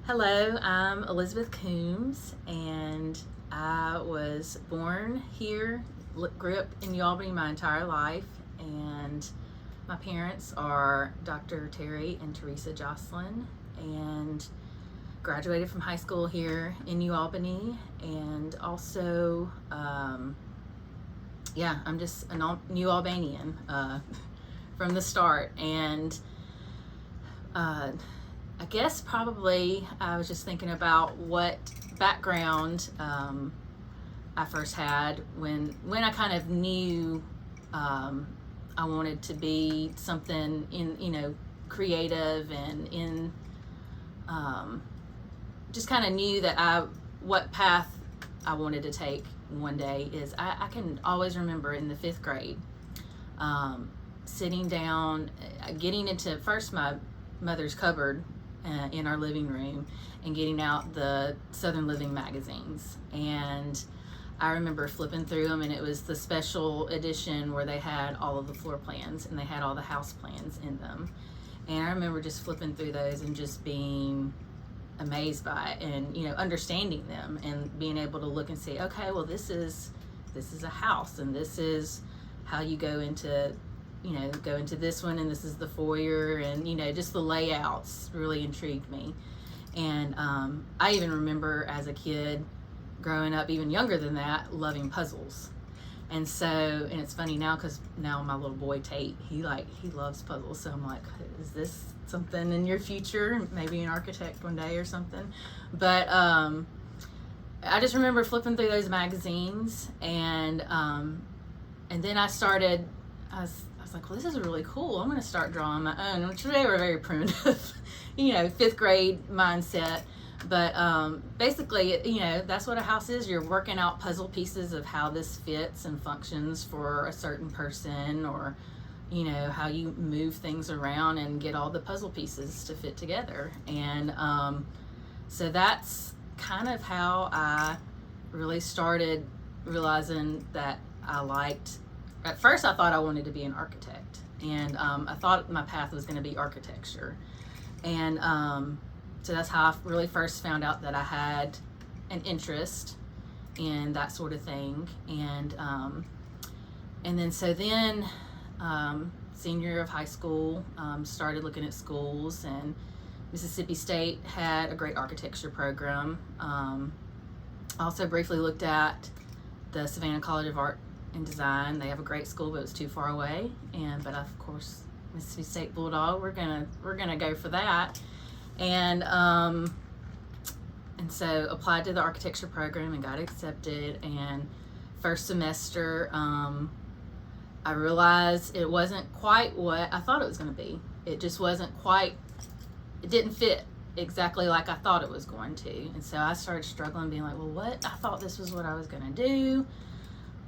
Hello, I'm Elizabeth Coombs, and I was born here, grew up in New Albany my entire life, and my parents are Dr. Terry and Teresa Jocelyn, and graduated from high school here in New Albany, and also, I'm just a New Albanian from the start, and I guess probably I was just thinking about what background I first had when I kind of knew I wanted to be something in creative and in just kind of knew that what path I wanted to take one day is I can always remember in the 5th grade sitting down, getting into first my mother's cupboard in our living room and getting out the Southern Living magazines, and I remember flipping through them, and it was the special edition where they had all of the floor plans and they had all the house plans in them, and I remember just flipping through those and just being amazed by it, and understanding them and being able to look and see, okay, well this is a house, and this is how you go into this one, and this is the foyer, and just the layouts really intrigued me. And I even remember as a kid growing up, even younger than that, loving puzzles. And it's funny now because now my little boy Tate, he loves puzzles, so I'm like, is this something in your future, maybe an architect one day or something? But I just remember flipping through those magazines, and then I was like, well, this is really cool. I'm going to start drawing my own, which they were very primitive, 5th grade mindset. But basically, that's what a house is. You're working out puzzle pieces of how this fits and functions for a certain person, or, how you move things around and get all the puzzle pieces to fit together. And so that's kind of how I really started realizing that I liked. At first I thought I wanted to be an architect, and I thought my path was going to be architecture, and so that's how I really first found out that I had an interest in that sort of thing. And then senior year of high school, started looking at schools, and Mississippi State had a great architecture program. Also briefly looked at the Savannah College of Art and Design. They have a great school, but it was too far away. But of course, Mississippi State Bulldog, we're gonna go for that. And so applied to the architecture program and got accepted. And first semester, I realized it wasn't quite what I thought it was gonna be. It just wasn't quite. It didn't fit exactly like I thought it was going to. And so I started struggling, being like, well, what? I thought this was what I was gonna do.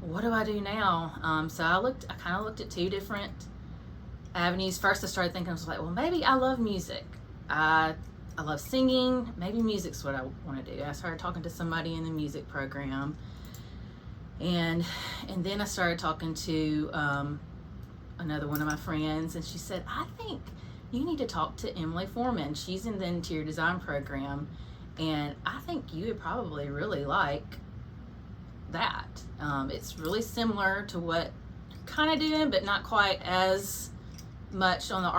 What do I do now? So I kind of looked at 2 different avenues. First I started thinking, I was like, well, maybe I love music. I love singing. Maybe music's what I want to do. I started talking to somebody in the music program, and then I started talking to another one of my friends, and she said, I think you need to talk to Emily Foreman. She's in the interior design program, and I think you would probably really like that. It's really similar to what you're kind of doing, but not quite as much on the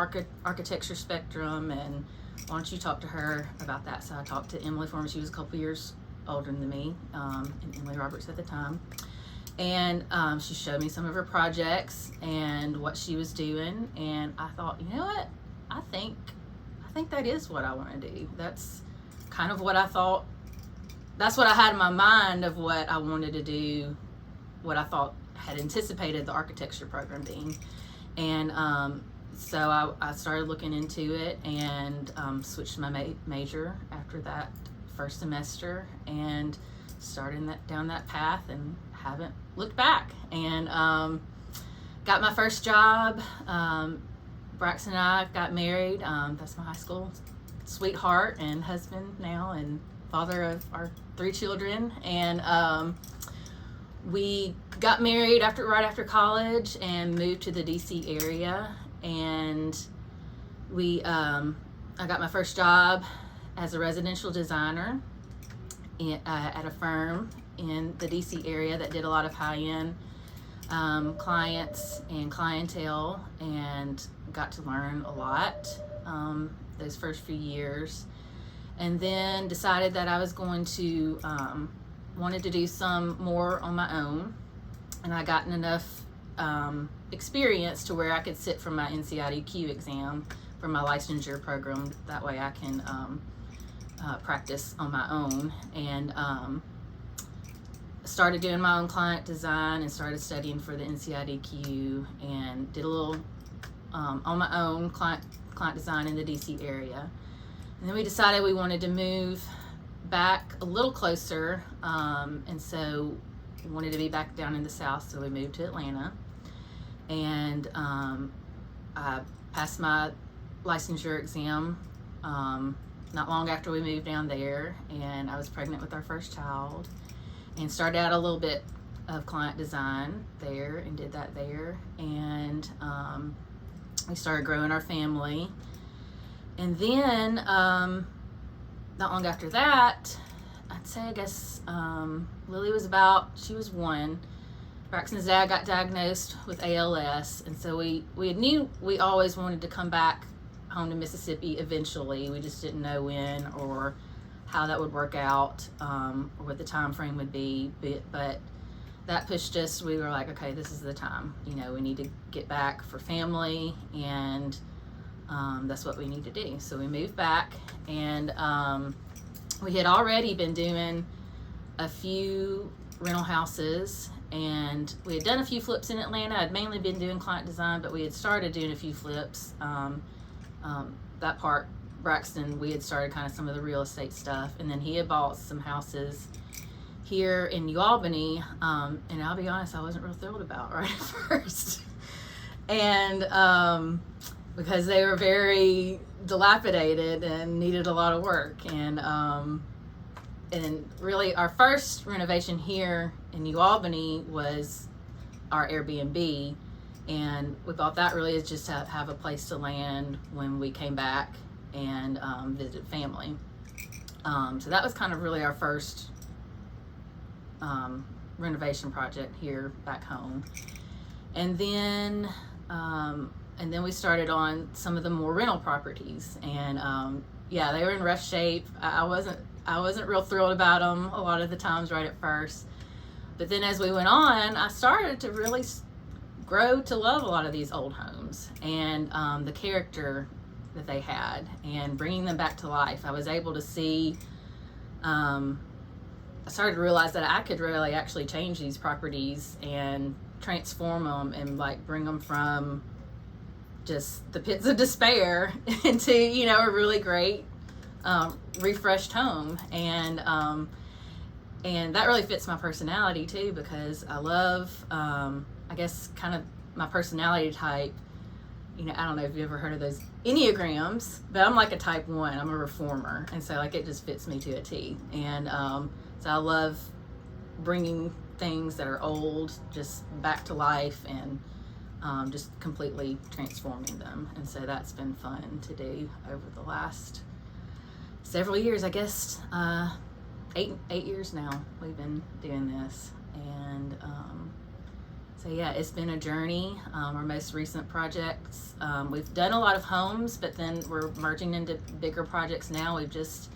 architecture spectrum, and why don't you talk to her about that? So I talked to Emily Foreman. She was a couple years older than me, and Emily Roberts at the time, and she showed me some of her projects and what she was doing, and I thought, you know what, I think that is what I want to do. That's kind of what I thought. That's what I had in my mind of what I wanted to do, what I thought had anticipated the architecture program being. And so I started looking into it, and switched my major after that first semester, and started down that path and haven't looked back. And got my first job. Braxton and I got married. That's my high school sweetheart and husband now, and father of our 3 children. And we got married right after college and moved to the DC area. And I got my first job as a residential designer at a firm in the DC area that did a lot of high-end clients and clientele, and got to learn a lot those first few years. And then decided that I was going to wanted to do some more on my own, and I gotten enough experience to where I could sit for my NCIDQ exam for my licensure program. That way I can practice on my own, and started doing my own client design and started studying for the NCIDQ, and did a little on my own client design in the DC area. And then we decided we wanted to move back a little closer, and so we wanted to be back down in the South, so we moved to Atlanta. And I passed my licensure exam not long after we moved down there, and I was pregnant with our first child, and started out a little bit of client design there and did that there. And we started growing our family. And then not long after that, I'd say, I guess Lily was she was 1. Braxton's dad got diagnosed with ALS, and so we knew we always wanted to come back home to Mississippi eventually. We just didn't know when or how that would work out, or what the time frame would be, but that pushed us. We were like, okay, this is the time. You know, we need to get back for family, and that's what we need to do. So we moved back, and we had already been doing a few rental houses, and we had done a few flips in Atlanta. I'd mainly been doing client design, but we had started doing a few flips. That part, Braxton, we had started kind of some of the real estate stuff, and then he had bought some houses here in New Albany, and I'll be honest, I wasn't real thrilled about right at first. And because they were very dilapidated and needed a lot of work, and really our first renovation here in New Albany was our Airbnb, and we thought that really is just to have a place to land when we came back and visited family. So that was kind of really our first renovation project here back home. And then we started on some of the more rental properties, and yeah, they were in rough shape. I wasn't real thrilled about them a lot of the times right at first, but then as we went on, I started to really grow to love a lot of these old homes, and the character that they had, and bringing them back to life. I was able to see, I started to realize that I could really actually change these properties and transform them, and like bring them from just the pits of despair into, you know, a really great refreshed home. And that really fits my personality too, because I love, I guess, kind of my personality type. You know, I don't know if you've ever heard of those Enneagrams, but I'm like a type 1. I'm a reformer, and so like it just fits me to a T. And so I love bringing things that are old just back to life, and just completely transforming them. And so that's been fun to do over the last several years. I guess 8 years now we've been doing this. And so yeah, it's been a journey. Our most recent projects, we've done a lot of homes, but then we're merging into bigger projects now. We've just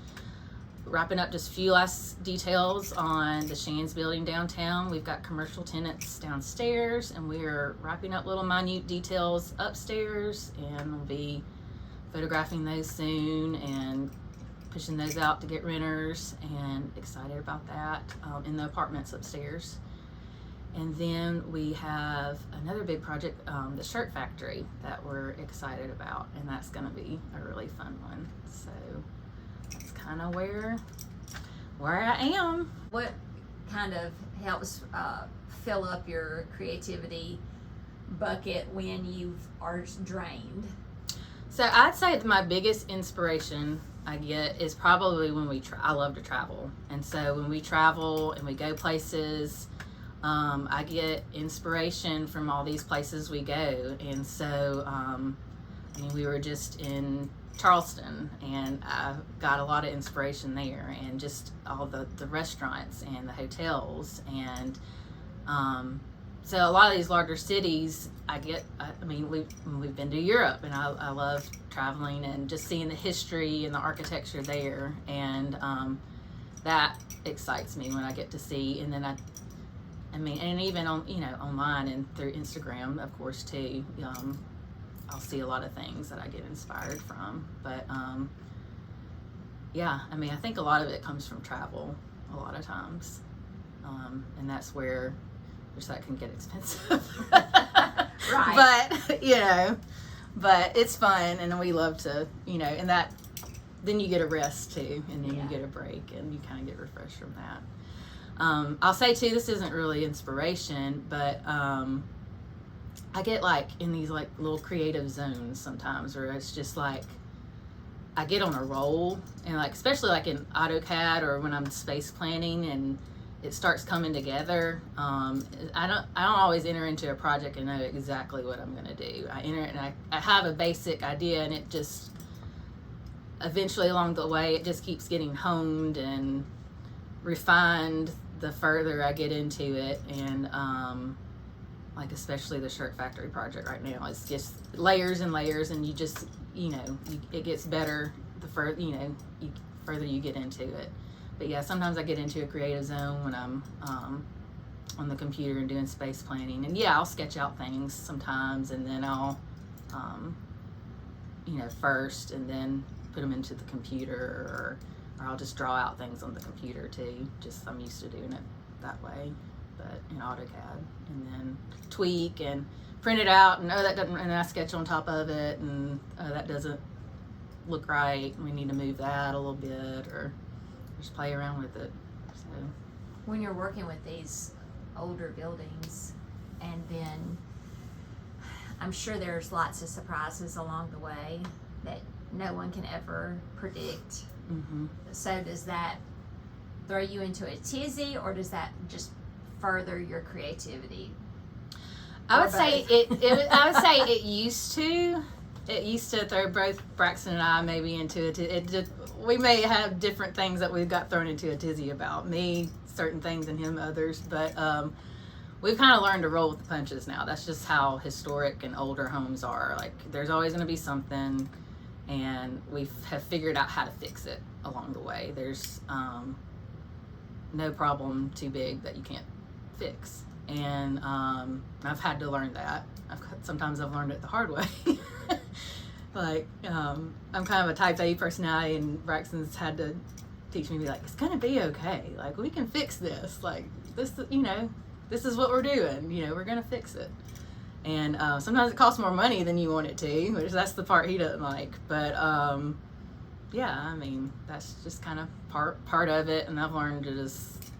wrapping up just a few last details on the Shands building downtown. We've got commercial tenants downstairs, and we are wrapping up little minute details upstairs, and we'll be photographing those soon and pushing those out to get renters, and excited about that in the apartments upstairs. And then we have another big project, the shirt factory, that we're excited about, and that's going to be a really fun one. So that's kind of where I am. What kind of helps fill up your creativity bucket when you are drained? So I'd say my biggest inspiration I get is probably when I love to travel. And so when we travel and we go places, I get inspiration from all these places we go. And so, I mean, we were just in Charleston, and I got a lot of inspiration there, and just all the restaurants and the hotels, and so a lot of these larger cities, I mean, we've been to Europe, and I love traveling and just seeing the history and the architecture there, and that excites me when I get to see. And then I mean, and even on, you know, online and through Instagram, of course, too. I'll see a lot of things that I get inspired from. But yeah, I mean, I think a lot of it comes from travel a lot of times, and that's where that can get expensive. Right. But you know, but it's fun, and we love to, you know, and that then you get a rest too, and then you get a break, and you kind of get refreshed from that. I'll say too, this isn't really inspiration, but I get like in these like little creative zones sometimes where it's just like I get on a roll, and like especially like in AutoCAD or when I'm space planning and it starts coming together. I don't always enter into a project and know exactly what I'm gonna do. I enter it and I have a basic idea, and it just eventually along the way it just keeps getting honed and refined the further I get into it. And like especially the shirt factory project right now, it's just layers and layers, and you just, you know, it gets better the further, you know, further you get into it. But yeah, sometimes I get into a creative zone when I'm on the computer and doing space planning. And yeah, I'll sketch out things sometimes, and then I'll, you know, first, and then put them into the computer, or I'll just draw out things on the computer too. Just I'm used to doing it that way, but in AutoCAD, and then tweak and print it out, and that doesn't, and I sketch on top of it, and that doesn't look right. We need to move that a little bit, or just play around with it. So when you're working with these older buildings, and then I'm sure there's lots of surprises along the way that no one can ever predict. Mm-hmm. So does that throw you into a tizzy, or does that just further your creativity? I would say I would say it used to. It used to throw both Braxton and I maybe into it. We may have different things that we've got thrown into a tizzy about. Me, certain things, and him, others. But we've kind of learned to roll with the punches now. That's just how historic and older homes are. Like, there's always going to be something, and we have figured out how to fix it along the way. There's no problem too big that you can't fix. And I've had to learn that. Sometimes I've learned it the hard way. Like, I'm kind of a type A personality, and Braxton's had to teach me to be like, it's gonna be okay. Like, we can fix this. Like, this, you know, this is what we're doing. You know, we're gonna fix it. And sometimes it costs more money than you want it to, which that's the part he doesn't like. But yeah, I mean, that's just kind of part of it, and I've learned to just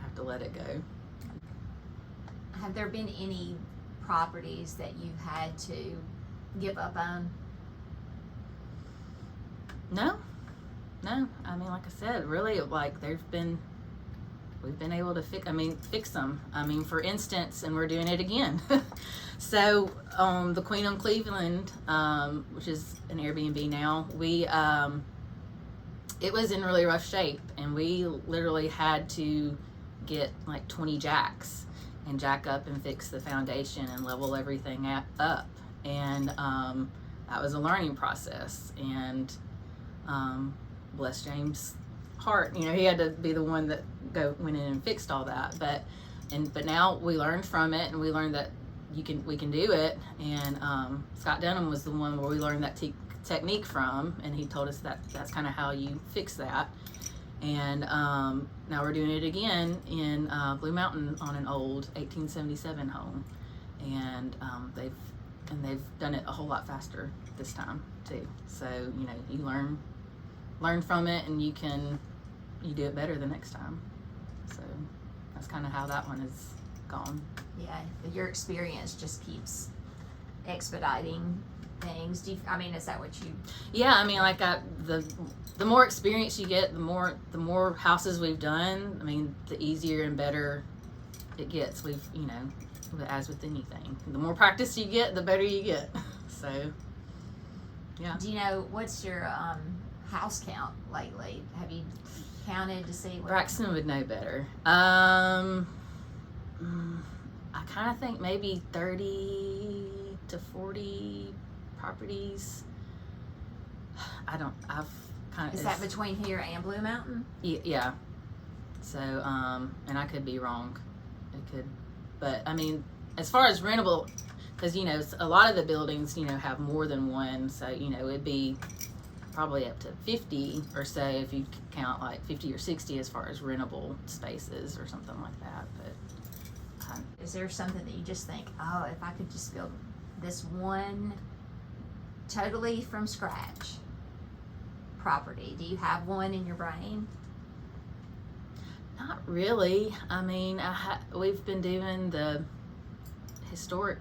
have to let it go. Have there been any properties that you've had to give up on? No. I mean, like I said, really, like we've been able to fix them. I mean, for instance, and we're doing it again. So, the Queen on Cleveland, which is an Airbnb now, it was in really rough shape, and we literally had to get like 20 jacks and jack up and fix the foundation and level everything up. And that was a learning process. And bless James' heart, you know, he had to be the one that went in and fixed all that. But now we learned from it, and we learned that we can do it. And Scott Dunham was the one where we learned that technique from, and he told us that that's kind of how you fix that. And now we're doing it again in Blue Mountain on an old 1877 home, and they've done it a whole lot faster this time too. So, you know, you learn from it, and you do it better the next time. So that's kind of how that one has gone. Yeah, your experience just keeps expediting things. Is that what you? Yeah, I mean, like the more experience you get, the more houses we've done. I mean, the easier and better it gets. You know, as with anything, the more practice you get, the better you get. So Yeah. Do you know what's your house count lately? Have you counted to see what? Braxton would know better. I kind of think maybe 30 to 40 properties. I've kind of. Is that between here and Blue Mountain? Yeah. So, and I could be wrong. It could, but I mean, as far as rentable, because a lot of the buildings have more than one, so it'd be probably up to 50 or so if you count like 50 or 60 as far as rentable spaces or something like that. But is there something that you just think, oh, if I could just build this one totally from scratch property? Do you have one in your brain? not really. I mean, we've been doing the historic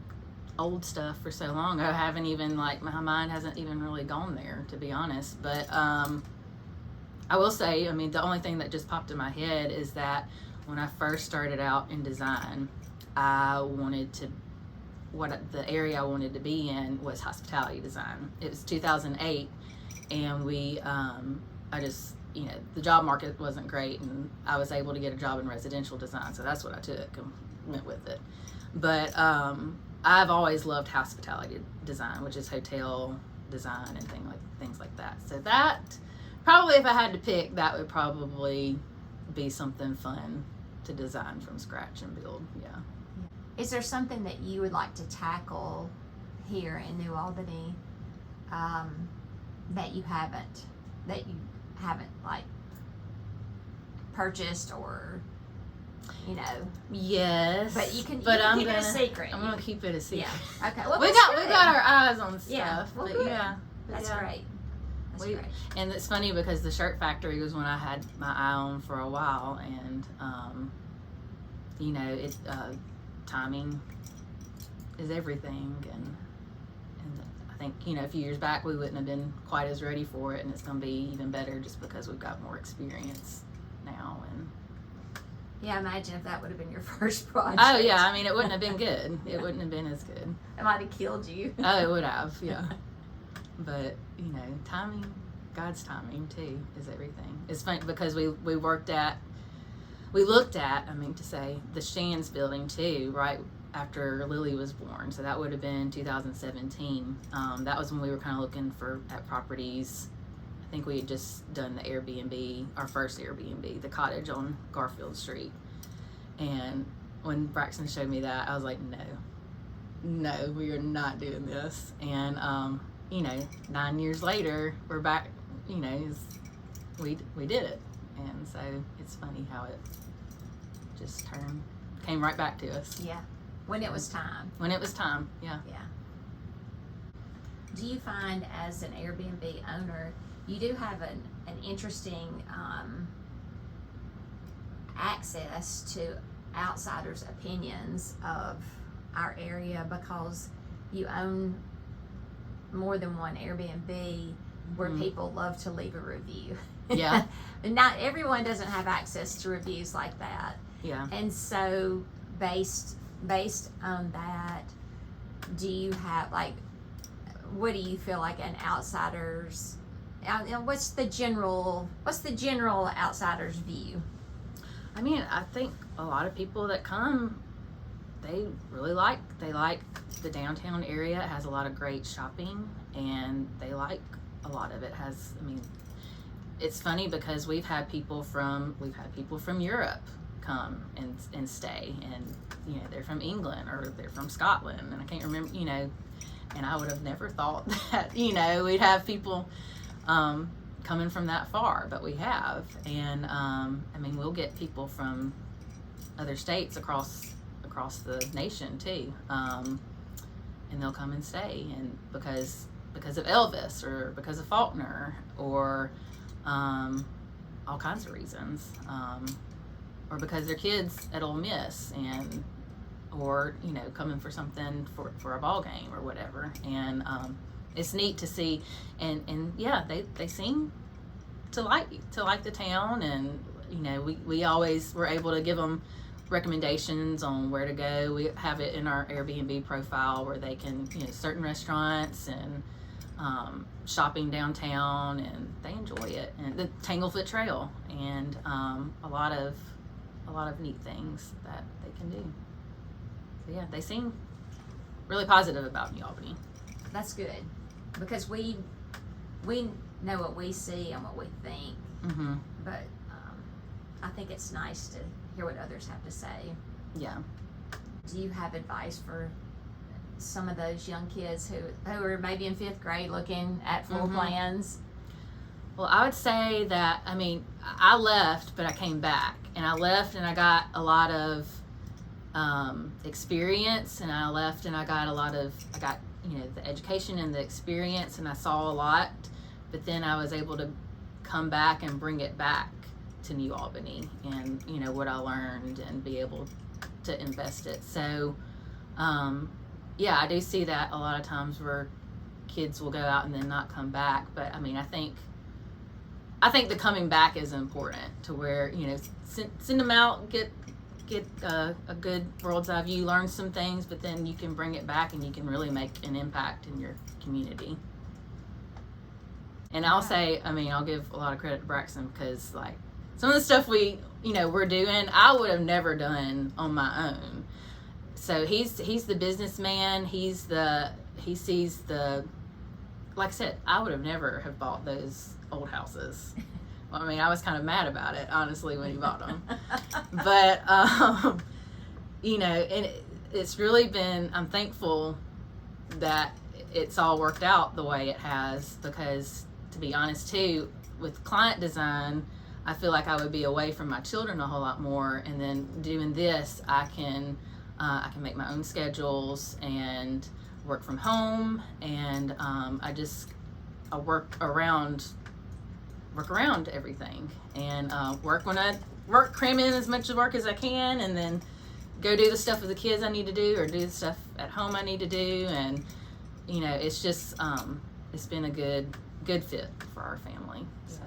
old stuff for so long. I haven't even my mind hasn't even really gone there, to be honest. But I will say, I mean, the only thing that just popped in my head is that when I first started out in design, the area I wanted to be in was hospitality design. It was 2008, and the job market wasn't great, and I was able to get a job in residential design, so that's what I took and went with it. But I've always loved hospitality design, which is hotel design and things like that. So that probably, if I had to pick, that would probably be something fun to design from scratch and build. Yeah. Is there something that you would like to tackle here in New Albany that you haven't like purchased or Yes, but you can keep it a secret. I'm gonna keep it a secret. Yeah. Okay. Well, we got our eyes on stuff. Yeah. Well, but good. yeah. That's great. That's great. And it's funny because the shirt factory was one I had my eye on for a while, and timing is everything, and I think a few years back we wouldn't have been quite as ready for it, and it's going to be even better just because we've got more experience now. And yeah, imagine if that would have been your first project. Oh yeah, I mean, it wouldn't have been good. It wouldn't have been as good. It might have killed you. Oh, it would have, yeah. But timing, God's timing too, is everything. It's funny because we looked at the Shands building too, right after Lily was born. So that would have been 2017. That was when we were kind of looking at properties. I think we had just done the Airbnb, our first Airbnb, the cottage on Garfield Street. And when Braxton showed me that, I was like, no, we are not doing this. And 9 years later, we're back. We did it. And so it's funny how it just came right back to us. Yeah. When it was time. When it was time, yeah. Yeah. Do you find as an Airbnb owner, you do have an interesting access to outsiders' opinions of our area because you own more than one Airbnb where people love to leave a review. Yeah. And not everyone doesn't have access to reviews like that. Yeah. And so based on that, do you have what do you feel like an outsider's what's the general outsider's view? I mean, I think a lot of people that come, they like the downtown area. It has a lot of great shopping, and they like a lot of it. It's funny because we've had people from Europe come and stay, and they're from England or they're from Scotland, and I can't remember, and I would have never thought that we'd have people coming from that far, but we have. And we'll get people from other states across the nation too, and they'll come and stay, and because of Elvis or because of Faulkner or all kinds of reasons, or because their kids at Ole Miss, or coming for something for a ball game or whatever. And it's neat to see, and yeah, they seem to like the town, and we always were able to give them recommendations on where to go. We have it in our Airbnb profile where they can certain restaurants and shopping downtown, and they enjoy it. And the Tanglefoot Trail, and a lot of neat things that they can do. So yeah, they seem really positive about New Albany. That's good, because we know what we see and what we think, Mm-hmm. but I think it's nice to hear what others have to say. Yeah. Do you have advice for some of those young kids who are maybe in 5th grade looking at full Mhm. plans? Well, I would say that, I mean, I left, but I came back. And I left and I got a lot of experience, and I left and I got the education and the experience, and I saw a lot. But then I was able to come back and bring it back to New Albany, and, what I learned, and be able to invest it. So, yeah, I do see that a lot of times where kids will go out and then not come back. But I mean, I think the coming back is important, to where, send them out, get a good world's eye view, learn some things, but then you can bring it back and you can really make an impact in your community. And I'll say, I mean, I'll give a lot of credit to Braxton, because like some of the stuff we're doing, I would have never done on my own. So he's the businessman. He sees the, like I said, I would have never have bought those old houses. I mean, I was kind of mad about it, honestly, when he bought them. But, and it's really been, I'm thankful that it's all worked out the way it has, because, to be honest too, with client design, I feel like I would be away from my children a whole lot more, and then doing this, I can make my own schedules and work from home, and I work around everything, and cram in as much work as I can, and then go do the stuff with the kids I need to do, or do the stuff at home I need to do, and it's just it's been a good fit for our family. So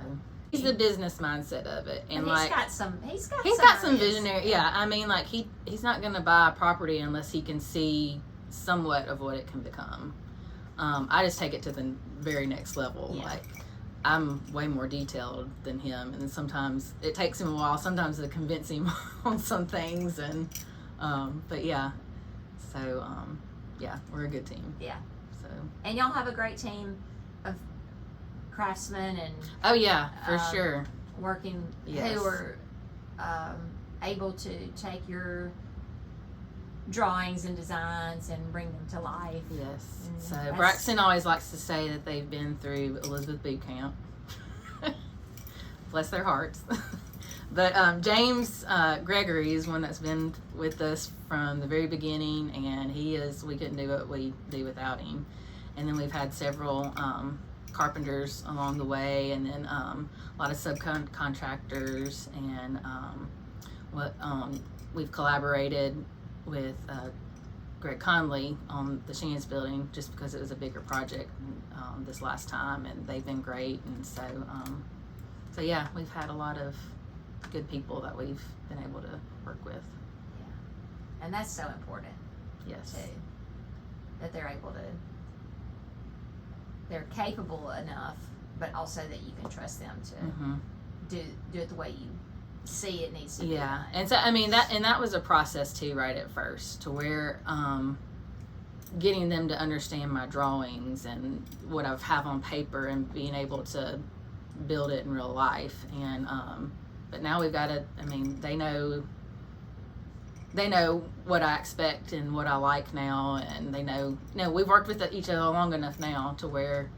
he's the business mindset of it, and he's got some visionary. Yeah, I mean, like he's not going to buy a property unless he can see somewhat of what it can become. I just take it to the very next level. Yeah. Like, I'm way more detailed than him, and sometimes it takes him a while sometimes to convince him on some things, and but yeah, so yeah, we're a good team. Yeah. So, and y'all have a great team of craftsmen and oh yeah, for sure, working, yes, who are able to take your drawings and designs and bring them to life. Yes. And So Braxton always likes to say that they've been through Elizabeth Boot Camp. Bless their hearts. But James Gregory is one that's been with us from the very beginning, and we couldn't do what we do without him. And then we've had several carpenters along the way, and then a lot of subcontractors, and we've collaborated with Greg Conley on the Shands building, just because it was a bigger project this last time, and they've been great. And so yeah, we've had a lot of good people that we've been able to work with. Yeah, and that's so important. Yes. Too, that they're capable enough, but also that you can trust them to do it the way you see it needs to be done. And so I mean that was a process too, right at first, to where getting them to understand my drawings and what I have on paper, and being able to build it in real life. And but now we've got to, I mean, they know what I expect and what I like now, and they know we've worked with each other long enough now to where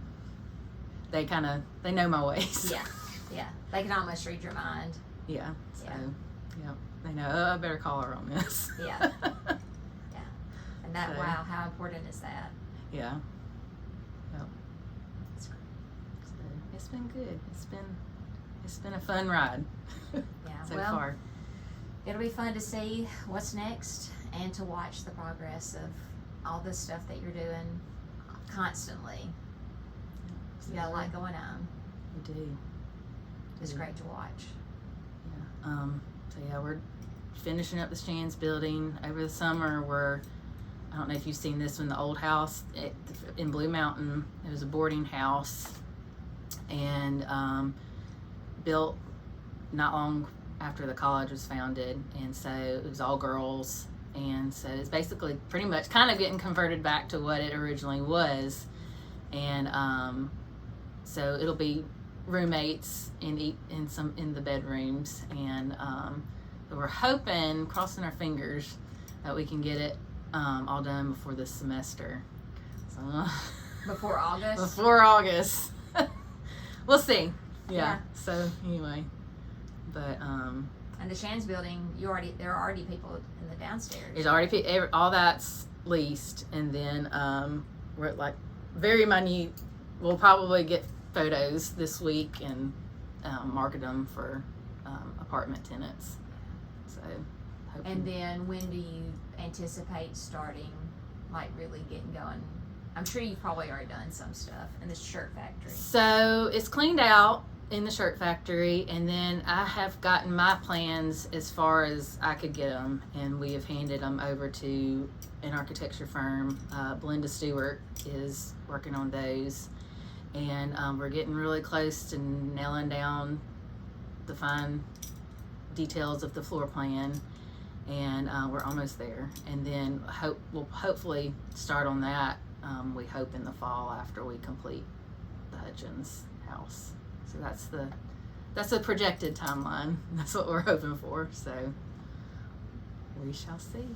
they know my ways. Yeah, they can almost read your mind. Yeah. So yeah, they know, I better call her on this. Yeah. And that, wow, how important is that? Yeah. Yep. That's great. So it's been good. It's been a fun ride. Yeah. So far. It'll be fun to see what's next, and to watch the progress of all the stuff that you're doing constantly. You got a lot going on. We do. It's great to watch. Yeah. So yeah, we're finishing up the Shands building over the summer. We're I don't know if you've seen this one, the old house in Blue Mountain. It was a boarding house, and built not long after the college was founded, and so it was all girls, and so it's basically pretty much kind of getting converted back to what it originally was, and so it'll be roommates in the bedrooms, and we're hoping, crossing our fingers, that we can get it all done before this semester. So Before August? before August. We'll see. Yeah. So anyway, but And the Shands building, there are already people in the downstairs. it's already all that's leased, and then we're at like very minute. We'll probably get photos this week and market them for apartment tenants. So. And then when do you anticipate starting, like really getting going? I'm sure you've probably already done some stuff in the shirt factory. So it's cleaned out in the shirt factory, and then I have gotten my plans as far as I could get them, and we have handed them over to an architecture firm. Belinda Stewart is working on those, and we're getting really close to nailing down the fine details of the floor plan, and we're almost there. And then we'll hopefully start on that. We hope in the fall after we complete the Hutchins house. So that's the projected timeline. That's what we're hoping for. So we shall see.